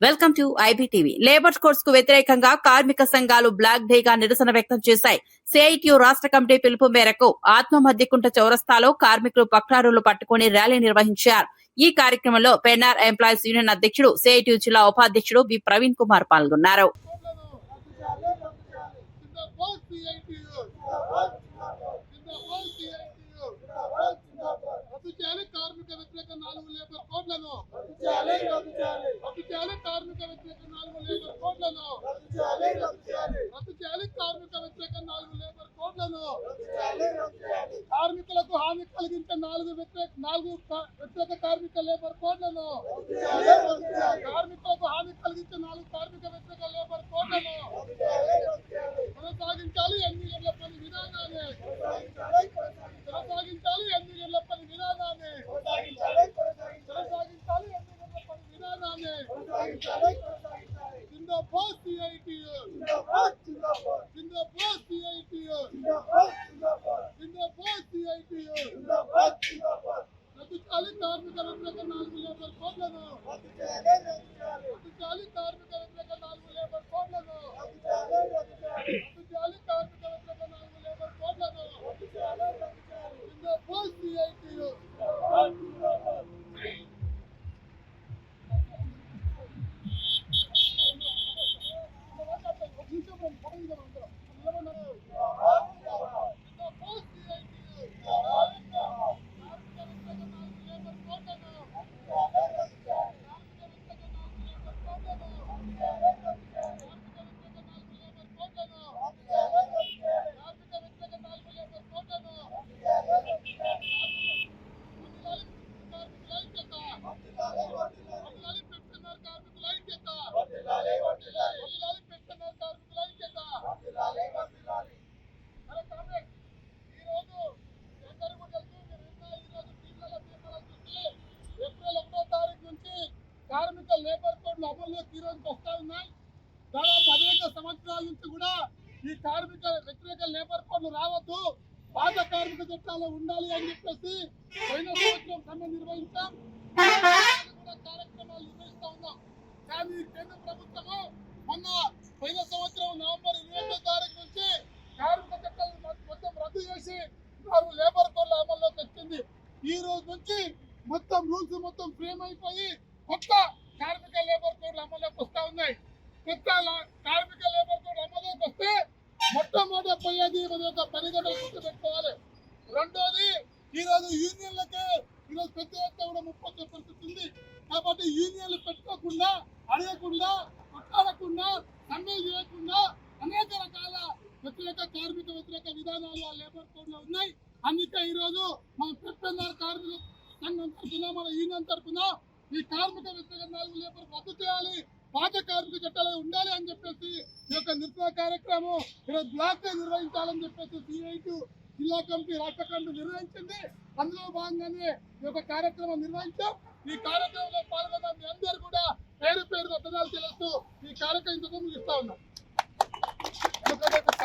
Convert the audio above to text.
Welcome to IBTV. Labour codes కు వ్యతిరేకంగా కార్మిక సంఘాలు బ్లాక్ డేగా నిరసన వ్యక్తం చేశాయి. సిఐటియు రాష్ట్ర కమిటీ పిలుపు మేరకు ఆత్మమధ్యకుంట చౌరస్తాలో కార్మికులు పక్రారులు పట్టుకుని ర్యాలీ నిర్వహించారు. ఈ కార్యక్రమంలో పెన్నార్ ఎంప్లాయీస్ యూనియన్ అధ్యక్షుడు, సిఐటియు జిల్లా ఉపాధ్యక్షుడు బి ప్రవీణ్ కుమార్ పాల్గొన్నారు. కార్మిక వ్యతిరేక 4 లేబర్ కోడ్లను రద్దు చేయాలి. కార్మిక వ్యతిరేక 4 లేబర్ కోడ్లను రద్దు చేయాలి. కార్మిక వ్యతిరేక 4 లేబర్ కోడ్లను కార్మికులకు హామీ కలిగించే 4 వ్యతిరేక కార్మిక లేబర్ కోడ్లను కార్మికులకు హామీ కలిగించే 4 కార్మిక వ్యతిరేక లేబర్ కోడ్లను కొనసాగించాలి. 8 గంటల పని విధానాన్ని కొనసాగించాలి. 8 గంటల పని విధానాన్ని కొనసాగించాలి. 8 గంటల పని విధానాన్ని జిందాబాద్ సిఐటియు, జిందాబాద్ సిఐటియు, జిందాబాద్ సిఐటియు. రద్దు చేయాలి కార్మిక వ్యతిరేక 4 లేబర్ కోడ్లను రద్దు చేయాలి. కార్మిక వ్యతిరేక 4 లేబర్ కోడ్లను రద్దు చేయాలి. కార్మిక వ్యతిరేక 4 లేబర్ కోడ్లను జిందాబాద్ సిఐటియు. కార్మిక లేబర్ కోడ్లు అమల్లోకి ఈ రోజుకి వస్తా ఉన్నాయి. దాదాపు అనేక సంవత్సరాల నుంచి కూడా ఈ కార్మిక వ్యతిరేక లేబర్ కోడ్లు రావద్దు, పాత కార్మిక చట్టాలు ఉండాలి అని చెప్పేసి పోయిన సంవత్సరం సమ్మె నిర్వహించాం. కూడా కార్యక్రమాలు నిర్వహిస్తా ఉన్నాం. కానీ కేంద్ర ప్రభుత్వము మొన్న పోయిన సంవత్సరం నవంబర్ 28వ తారీఖు నుంచి కార్మిక చట్టాలు మొత్తం రద్దు చేసి లేబర్ కోడ్ల అమల్లోకి వచ్చింది. ఈ రోజు నుంచి మొత్తం రూల్స్ మొత్తం ఫ్రేమ్ అయిపోయి కొత్త కార్మిక లేబర్ కోడ్లు అమల్లోకి వస్తా ఉన్నాయి. కొత్త కార్మిక లేబర్ కోడ్ అమల్లోకి వస్తే మొట్టమొదటి పోయేది మన యొక్క పని గంటలు గుర్తు పెట్టుకోవాలి. రెండోది, ఈరోజు యూనియన్లకే ఈరోజు పెద్ద ఎత్తున కూడా ముప్పొచ్చే పరిస్థితి ఉంది. కాబట్టి యూనియన్లు పెట్టుకోకుండా, అడగకుండా, కొట్టాడకుండా, సమ్మె చేయకుండా అనేక రకాల కార్మిక వ్యతిరేక విధానాలు ఆ లేబర్ కోడ్ లో ఉన్నాయి. అందుకే ఈరోజు మన పెన్నార్ కార్మిక సంఘం తరఫున, మన యూనియన్ తరఫున ఈ కార్మిక వ్యతిరేక 4 లేబర్ రద్దు చేయాలి, పాత కార్మిక చట్టాలు ఉండాలి అని చెప్పేసి ఈ యొక్క నిరసన కార్యక్రమం ఈరోజు బ్లాక్ డే నిర్వహించాలని చెప్పేసి సిఐటియు జిల్లా కమిటీ, రాష్ట్ర కమిటీ నిర్వహించింది. అందులో భాగంగానే ఈ యొక్క కార్యక్రమం నిర్వహించాం. ఈ కార్యక్రమంలో పాల్గొన్న మీ అందరూ కూడా పేరు పేరు ధన్యవాదాలు తెలుస్తూ ఈ కార్యక్రమం ముగిస్తా ఉన్నాం.